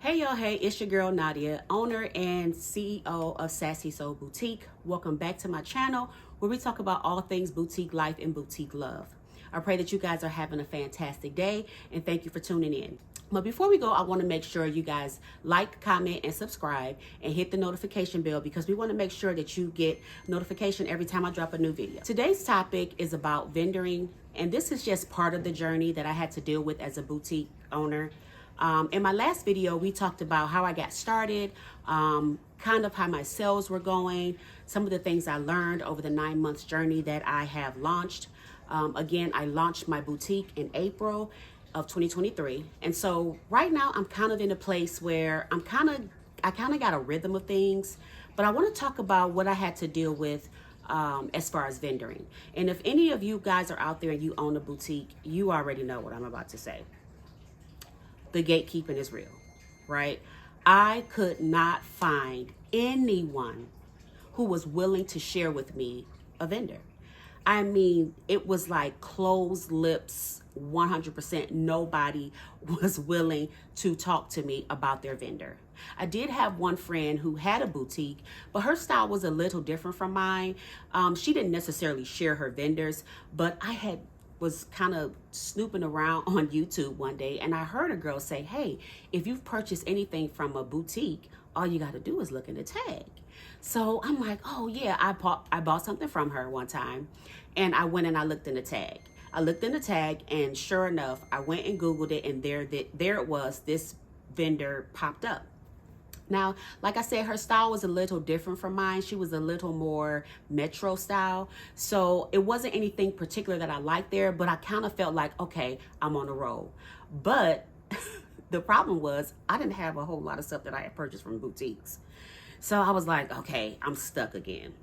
Hey y'all, hey, it's your girl Nadia, owner and CEO of SASSISoul Boutique. Welcome back to my channel where we talk about all things boutique life and boutique love. I pray that you guys are having a fantastic day and thank you for tuning in. But before we go, I want to make sure you guys like, comment, and subscribe and hit the notification bell because we want to make sure that you get notification every time I drop a new video. Today's topic is about vendoring, and this is just part of the journey that I had to deal with as a boutique owner. In my last video, we talked about how I got started, kind of how my sales were going, some of the things I learned over the 9 months journey that I have launched. Again, I launched my boutique in April of 2023. And so right now I'm kind of in a place where I kind of got a rhythm of things, but I want to talk about what I had to deal with as far as vendoring. And if any of you guys are out there and you own a boutique, you already know what I'm about to say. The gatekeeping is real, right? I could not find anyone who was willing to share with me a vendor. I mean, it was like closed lips, 100%. Nobody was willing to talk to me about their vendor. I did have one friend who had a boutique, but her style was a little different from mine. She didn't necessarily share her vendors, but I was kind of snooping around on YouTube one day and I heard a girl say, hey, if you've purchased anything from a boutique, all you got to do is look in the tag. So I'm like, oh yeah, I bought something from her one time and I went and I looked in the tag. I looked in the tag and sure enough, I went and Googled it and there it was, this vendor popped up. Now, like I said, her style was a little different from mine. She was a little more metro style. So it wasn't anything particular that I liked there, but I kind of felt like, okay, I'm on a roll. But the problem was I didn't have a whole lot of stuff that I had purchased from boutiques. So I was like, okay, I'm stuck again.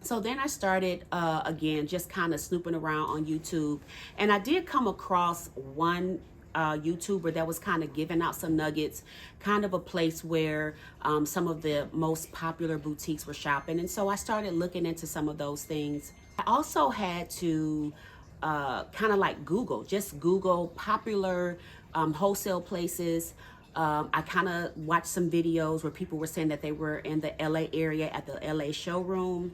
So then I started, again, just kind of snooping around on YouTube. And I did come across one YouTuber that was kind of giving out some nuggets, kind of a place where some of the most popular boutiques were shopping. And so I started looking into some of those things. I also had to kind of like just Google popular wholesale places. I kind of watched some videos where people were saying that they were in the LA area at the LA showroom.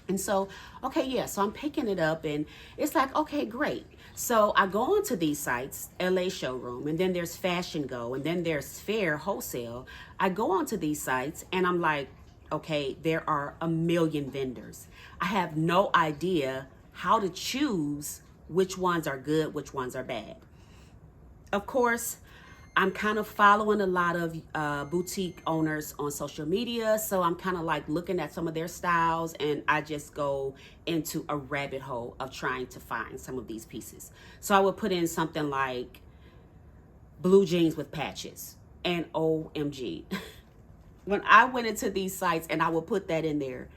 And so, okay, yeah, so I'm picking it up and it's like, okay, great. So I go onto these sites, LA Showroom, and then there's Fashion Go, and then there's Fair Wholesale. I go onto these sites and I'm like, okay, there are a million vendors. I have no idea how to choose which ones are good, which ones are bad. Of course, I'm kind of following a lot of boutique owners on social media. So I'm kind of like looking at some of their styles and I just go into a rabbit hole of trying to find some of these pieces. So I would put in something like blue jeans with patches and OMG. When I went into these sites and I would put that in there,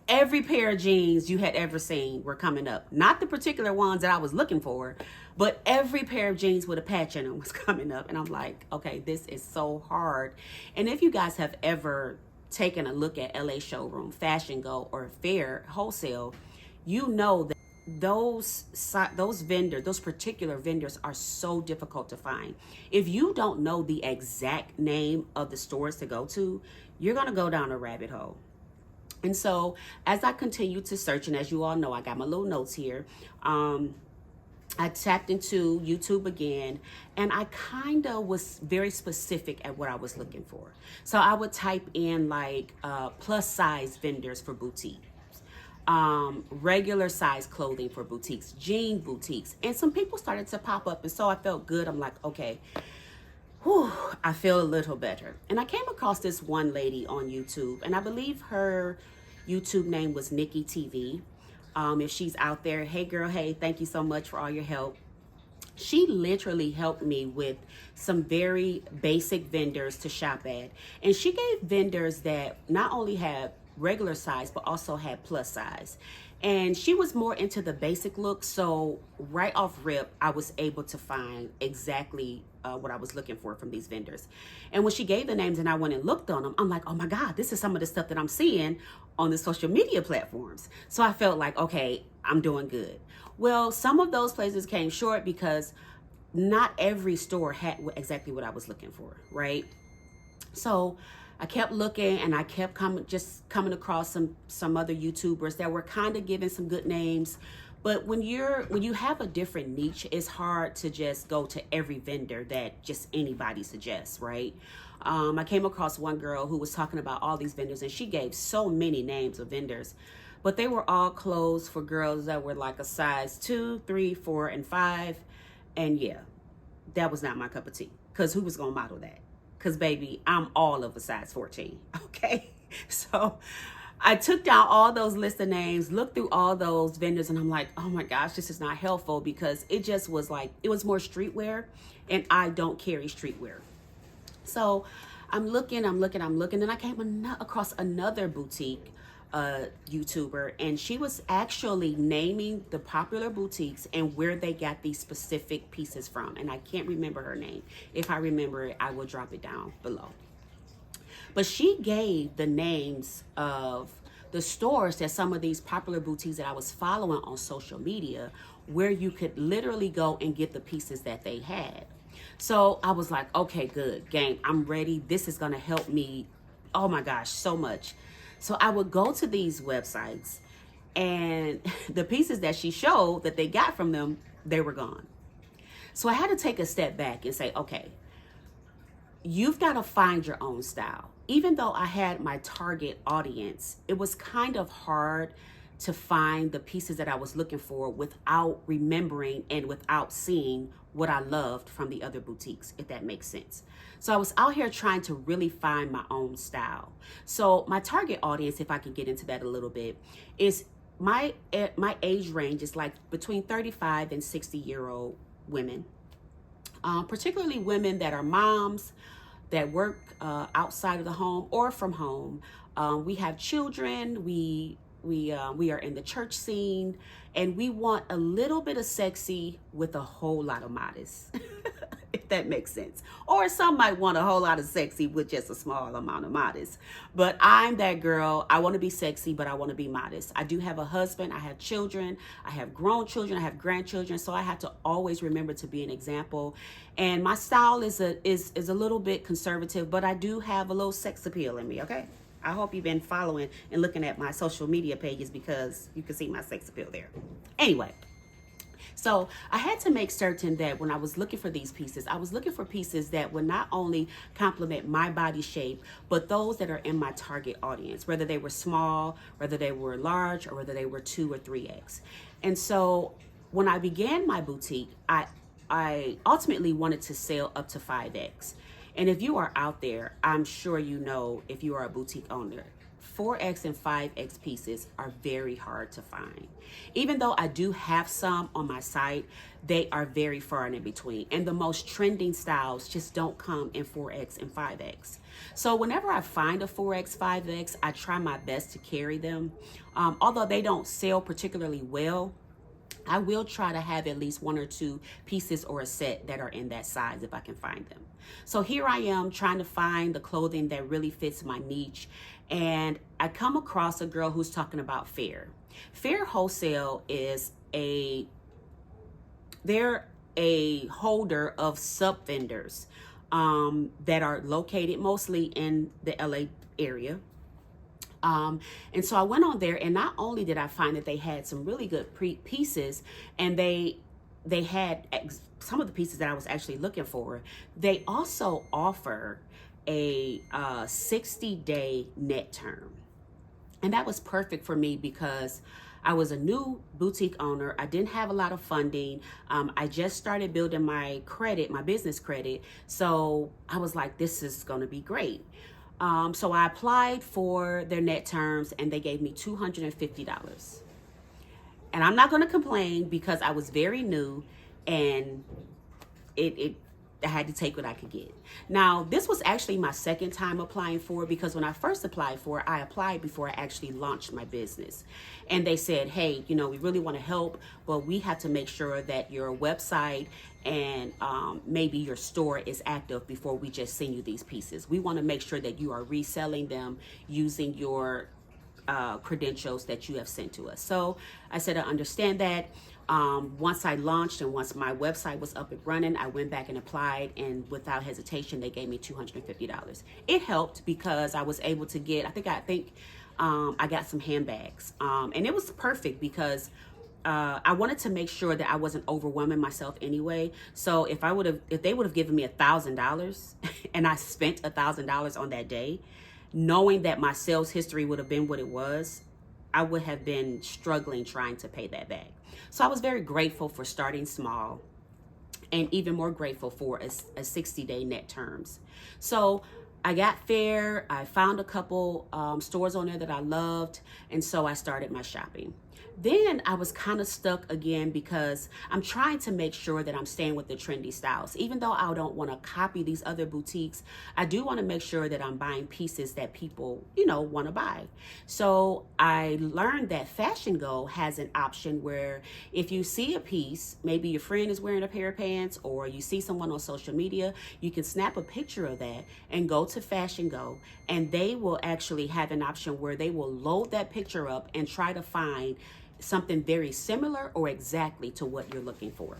every pair of jeans you had ever seen were coming up. Not the particular ones that I was looking for, but every pair of jeans with a patch in them was coming up. And I'm like, okay, this is so hard. And if you guys have ever taken a look at LA Showroom, Fashion Go, or Fair Wholesale, you know that those particular vendors are so difficult to find. If you don't know the exact name of the stores to go to, you're going to go down a rabbit hole. And so as I continue to search, and as you all know, I got my little notes here, I tapped into YouTube again, and I kind of was very specific at what I was looking for. So I would type in like plus size vendors for boutiques, regular size clothing for boutiques, jean boutiques, and some people started to pop up. And so I felt good. I'm like, okay, whew, I feel a little better. And I came across this one lady on YouTube, and I believe her YouTube name was Nikki TV. If she's out there, hey girl, hey, thank you so much for all your help. She literally helped me with some very basic vendors to shop at. And she gave vendors that not only had regular size, but also had plus size. And she was more into the basic look. So right off rip, I was able to find exactly what I was looking for from these vendors. And when she gave the names and I went and looked on them, I'm like, oh my God, this is some of the stuff that I'm seeing on the social media platforms. So I felt like, okay, I'm doing good. Well, some of those places came short because not every store had exactly what I was looking for, right? So I kept looking, and I kept coming across some other YouTubers that were kind of giving some good names. But when you have a different niche, it's hard to just go to every vendor that just anybody suggests, right? I came across one girl who was talking about all these vendors, and she gave so many names of vendors, but they were all clothes for girls that were like a size 2, 3, 4, and 5. And yeah, that was not my cup of tea, because who was gonna model that? Because baby, I'm all of a size 14. Okay. So I took down all those list of names, looked through all those vendors, and I'm like, oh my gosh, this is not helpful, because it just was like, it was more streetwear, and I don't carry streetwear. So I'm looking, and I came across another boutique YouTuber, and she was actually naming the popular boutiques and where they got these specific pieces from. And I can't remember her name. If I remember it, I will drop it down below. But she gave the names of the stores that some of these popular boutiques that I was following on social media, where you could literally go and get the pieces that they had. So I was like, okay, good, gang, I'm ready. This is gonna help me, oh my gosh, so much. So I would go to these websites, and the pieces that she showed that they got from them, they were gone. So I had to take a step back and say, okay, you've got to find your own style. Even though I had my target audience, it was kind of hard to find the pieces that I was looking for without remembering and without seeing what I loved from the other boutiques, if that makes sense. So I was out here trying to really find my own style. So my target audience, if I could get into that a little bit, is my age range is like between 35 and 60-year-old women, particularly women that are moms, that work outside of the home or from home. We have children. We are in the church scene, and we want a little bit of sexy with a whole lot of modest, if that makes sense. Or some might want a whole lot of sexy with just a small amount of modest. But I'm that girl. I want to be sexy, but I want to be modest. I do have a husband. I have children. I have grown children. I have grandchildren. So I have to always remember to be an example. And my style is a little bit conservative, but I do have a little sex appeal in me, okay? I hope you've been following and looking at my social media pages, because you can see my sex appeal there. Anyway, so I had to make certain that when I was looking for these pieces, I was looking for pieces that would not only complement my body shape, but those that are in my target audience, whether they were small, whether they were large, or whether they were 2 or 3X. And so when I began my boutique, I ultimately wanted to sell up to 5X. And if you are out there, I'm sure you know, if you are a boutique owner, 4X and 5X pieces are very hard to find. Even though I do have some on my site, they are very far and in between. And the most trending styles just don't come in 4X and 5X. So whenever I find a 4X, 5X, I try my best to carry them. Although they don't sell particularly well, I will try to have at least 1 or 2 pieces or a set that are in that size if I can find them. So here I am trying to find the clothing that really fits my niche. And I come across a girl who's talking about Fair. Fair Wholesale is they're a holder of sub vendors that are located mostly in the LA area. And so I went on there, and not only did I find that they had some really good pieces, and they had some of the pieces that I was actually looking for, they also offer a 60-day net term. And that was perfect for me, because I was a new boutique owner. I didn't have a lot of funding. I just started building my credit, my business credit. So I was like, this is going to be great. So I applied for their net terms, and they gave me $250. And I'm not going to complain, because I was very new, and I had to take what I could get. Now, this was actually my second time applying for it, because when I first applied for it, I applied before I actually launched my business. And they said, hey, we really want to help, but we have to make sure that your website and maybe your store is active before we just send you these pieces. We want to make sure that you are reselling them using your credentials that you have sent to us. So I said, I understand that. Once I launched and once my website was up and running, I went back and applied, and without hesitation, they gave me $250. It helped because I was able to get, I got some handbags, and it was perfect because I wanted to make sure that I wasn't overwhelming myself anyway. So if they would have given me $1,000 and I spent $1,000 on that day, knowing that my sales history would have been what it was, I would have been struggling trying to pay that back. So I was very grateful for starting small, and even more grateful for a 60-day net terms. So I got there, I found a couple stores on there that I loved, and so I started my shopping. Then I was kind of stuck again because I'm trying to make sure that I'm staying with the trendy styles. Even though I don't want to copy these other boutiques, I do want to make sure that I'm buying pieces that people, want to buy. So I learned that Fashion Go has an option where if you see a piece, maybe your friend is wearing a pair of pants or you see someone on social media, you can snap a picture of that and go to Fashion Go, and they will actually have an option where they will load that picture up and try to find something very similar or exactly to what you're looking for.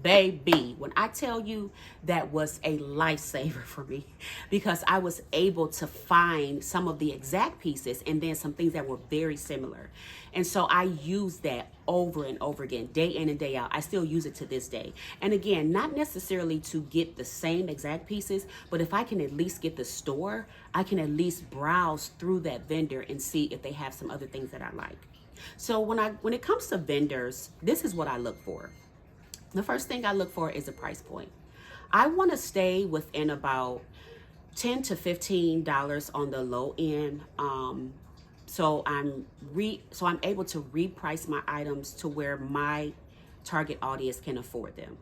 Baby, when I tell you, that was a lifesaver for me because I was able to find some of the exact pieces and then some things that were very similar. And so I used that over and over again, day in and day out. I still use it to this day. And again, not necessarily to get the same exact pieces, but if I can at least get the store, I can at least browse through that vendor and see if they have some other things that I like. So when it comes to vendors, this is what I look for. The first thing I look for is a price point. I want to stay within about $10 to $15 on the low end. So I'm able to reprice my items to where my target audience can afford them.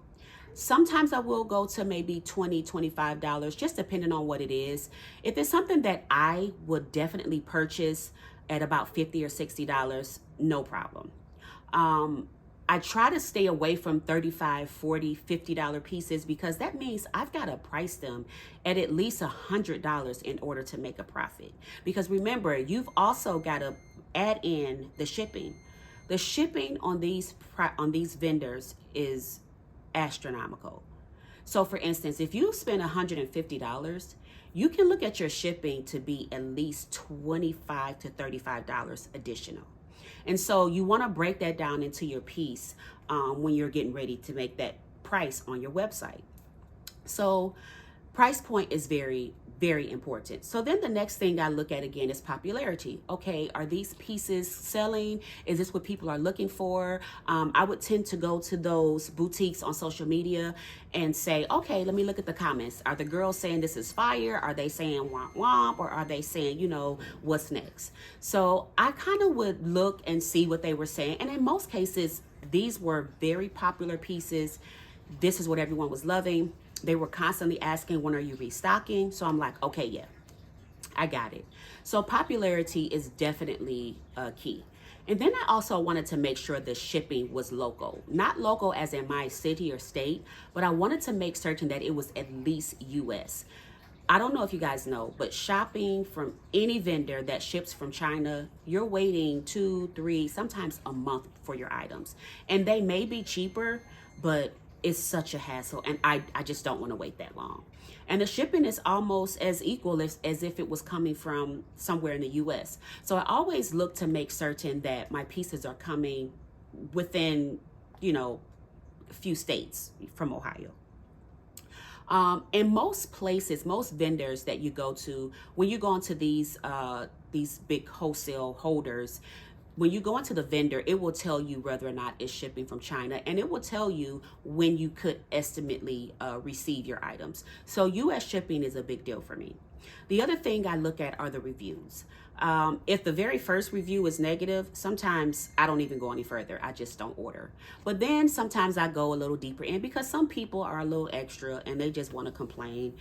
Sometimes I will go to maybe $20, $25, just depending on what it is. If it's something that I would definitely purchase at about $50 or $60, no problem. I try to stay away from $35, $40, $50 pieces because that means I've got to price them at least $100 in order to make a profit. Because remember, you've also got to add in the shipping. The shipping on these vendors is astronomical. So for instance, if you spend $150, you can look at your shipping to be at least $25 to $35 additional. And so you want to break that down into your piece when you're getting ready to make that price on your website. So price point is very, very important. So then the next thing I look at again is popularity. Okay, are these pieces selling? Is this what people are looking for? I would tend to go to those boutiques on social media and say, okay, let me look at the comments. Are the girls saying this is fire? Are they saying womp womp? Or are they saying, what's next? So I kind of would look and see what they were saying. And in most cases, these were very popular pieces. This is what everyone was loving. They were constantly asking, when are you restocking? So I'm like, okay, yeah, I got it. So popularity is definitely key. And then I also wanted to make sure the shipping was local. Not local as in my city or state, but I wanted to make certain that it was at least US. I don't know if you guys know, but shopping from any vendor that ships from China, you're waiting 2, 3, sometimes a month for your items. And they may be cheaper, but it's such a hassle, and I just don't want to wait that long. And the shipping is almost as equal as if it was coming from somewhere in the US. So I always look to make certain that my pieces are coming within, a few states from Ohio. In most places, most vendors that you go to, when you go into these big wholesale holders, when you go into the vendor, it will tell you whether or not it's shipping from China, and it will tell you when you could estimately receive your items. So US shipping is a big deal for me. The other thing I look at are the reviews. If the very first review is negative, sometimes I don't even go any further. I just don't order. But then sometimes I go a little deeper in because some people are a little extra and they just want to complain.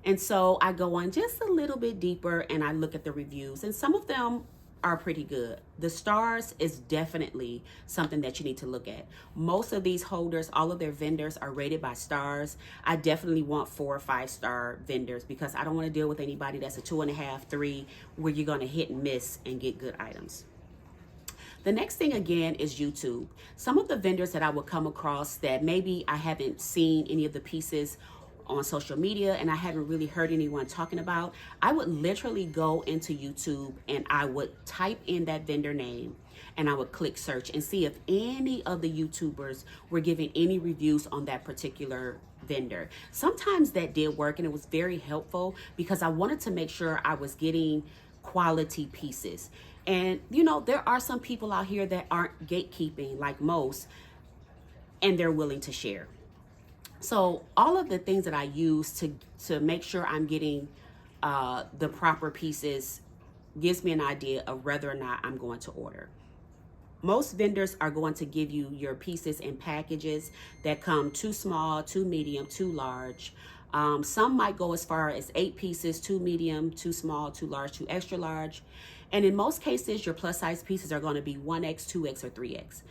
And so I go on just a little bit deeper and I look at the reviews, and some of them are pretty good. The stars is definitely something that you need to look at. Most of these holders, all of their vendors are rated by stars. I definitely want 4 or 5 star vendors because I don't want to deal with anybody that's a 2.5, 3, where you're going to hit and miss and get good items. The next thing again is YouTube. Some of the vendors that I would come across that maybe I haven't seen any of the pieces on social media and I haven't really heard anyone talking about, I would literally go into YouTube and I would type in that vendor name and I would click search and see if any of the YouTubers were giving any reviews on that particular vendor. Sometimes that did work and it was very helpful because I wanted to make sure I was getting quality pieces. And you know, there are some people out here that aren't gatekeeping like most, and they're willing to share. So all of the things that I use to make sure I'm getting the proper pieces gives me an idea of whether or not I'm going to order. Most vendors are going to give you your pieces in packages that come too small, too medium, too large. Some might go as far as 8 pieces, too medium, too small, too large, too extra large. And in most cases, your plus size pieces are going to be 1X, 2X, or 3X.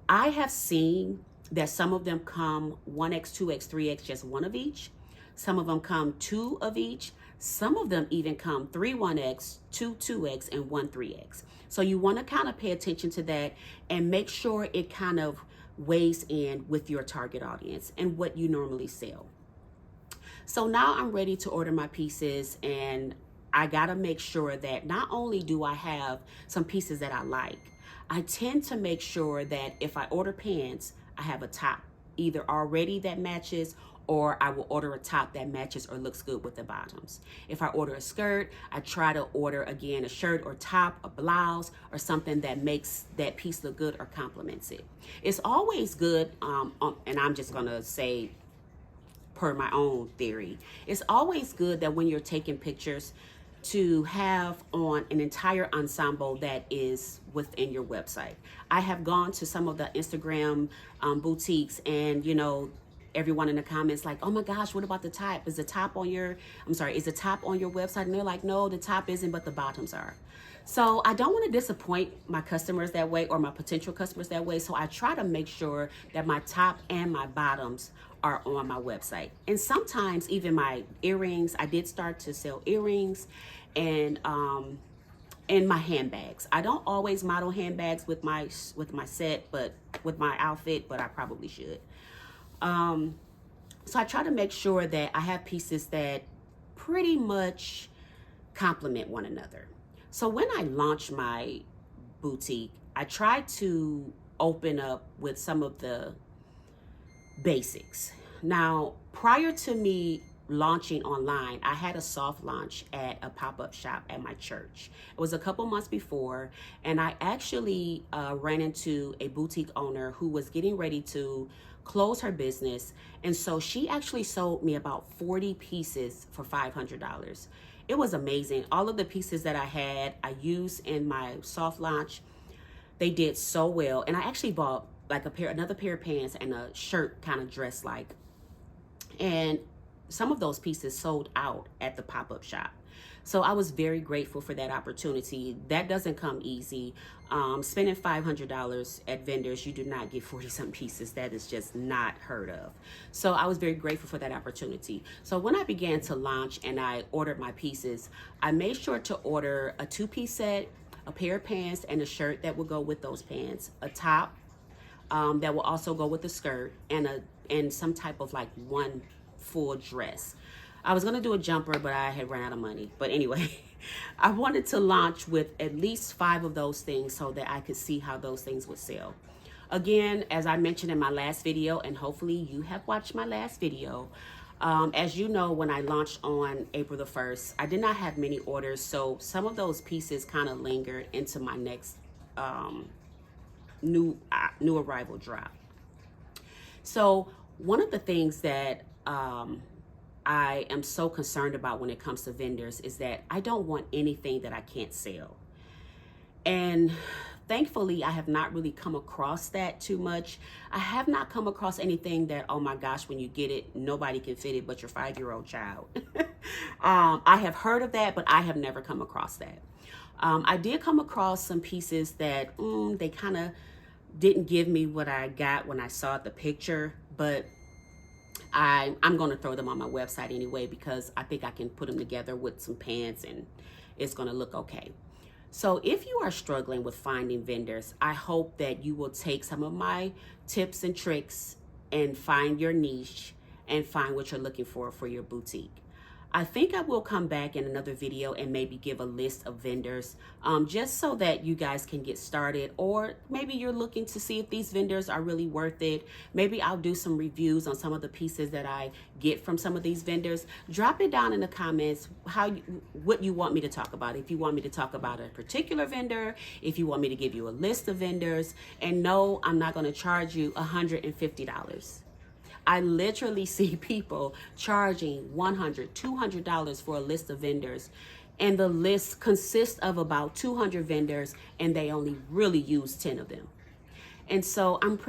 I have seen that some of them come 1X, 2X, 3X, just one of each. Some of them come 2 of each. Some of them even come 3 1X, 2 2X, and 1 3X. So you want to kind of pay attention to that and make sure it kind of weighs in with your target audience and what you normally sell. So now I'm ready to order my pieces, and I gotta make sure that not only do I have some pieces that I like, I tend to make sure that if I order pants, I have a top either already that matches, or I will order a top that matches or looks good with the bottoms. If I order a skirt, I try to order again a shirt or top, a blouse, or something that makes that piece look good or complements it. It's always good, and I'm just gonna say per my own theory, it's always good that when you're taking pictures to have on an entire ensemble that is within your website. I have gone to some of the Instagram boutiques, and you know, everyone in the comments like, oh my gosh, what about the top? Is the top on your website? And they're like, no, the top isn't, but the bottoms are. So I don't want to disappoint my customers that way, or my potential customers that way. So I try to make sure that my top and my bottoms are on my website. And sometimes even my earrings, I did start to sell earrings and my handbags. I don't always model handbags with my set, but with my outfit, but I probably should. So I try to make sure that I have pieces that pretty much complement one another. So when I launched my boutique, I tried to open up with some of the basics. Now, prior to me launching online, I had a soft launch at a pop-up shop at my church. It was a couple months before, and I actually ran into a boutique owner who was getting ready to close her business, and so she actually sold me about 40 pieces for $500. It was amazing. All of the pieces that I had, I used in my soft launch. They did so well, and I actually bought like another pair of pants and a shirt kind of dressed like, and some of those pieces sold out at the pop-up shop. So I was very grateful for that opportunity. That doesn't come easy. Spending $500 at vendors, you do not get 40-something pieces. That is just not heard of. So I was very grateful for that opportunity. So when I began to launch and I ordered my pieces, I made sure to order a 2-piece set, a pair of pants and a shirt that will go with those pants, a top that will also go with the skirt, and some type of like one full dress. I was gonna do a jumper, but I had run out of money. But anyway, I wanted to launch with at least 5 of those things so that I could see how those things would sell. Again, as I mentioned in my last video, and hopefully you have watched my last video, as you know, when I launched on April the 1st, I did not have many orders, so some of those pieces kind of lingered into my next new arrival drop. So one of the things that I am so concerned about when it comes to vendors is that I don't want anything that I can't sell. And thankfully, I have not really come across that too much. I have not come across anything that, oh my gosh, when you get it, nobody can fit it but your 5-year-old child. I have heard of that, but I have never come across that. I did come across some pieces that they kind of didn't give me what I got when I saw the picture, but I'm going to throw them on my website anyway because I think I can put them together with some pants and it's going to look okay. So if you are struggling with finding vendors, I hope that you will take some of my tips and tricks and find your niche and find what you're looking for your boutique. I think I will come back in another video and maybe give a list of vendors, just so that you guys can get started, or maybe you're looking to see if these vendors are really worth it. Maybe I'll do some reviews on some of the pieces that I get from some of these vendors. Drop it down in the comments what you want me to talk about. If you want me to talk about a particular vendor, if you want me to give you a list of vendors. And no, I'm not going to charge you $150. I literally see people charging $100, $200 for a list of vendors, and the list consists of about 200 vendors, and they only really use 10 of them. And so I'm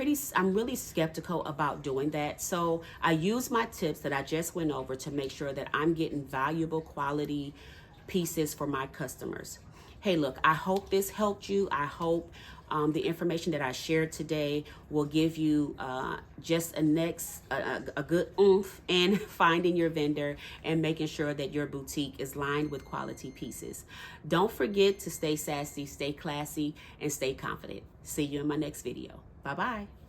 really skeptical about doing that. So I use my tips that I just went over to make sure that I'm getting valuable quality pieces for my customers. Hey, look, I hope this helped you. I hope the information that I shared today will give you just a good oomph in finding your vendor and making sure that your boutique is lined with quality pieces. Don't forget to stay sassy, stay classy, and stay confident. See you in my next video. Bye-bye.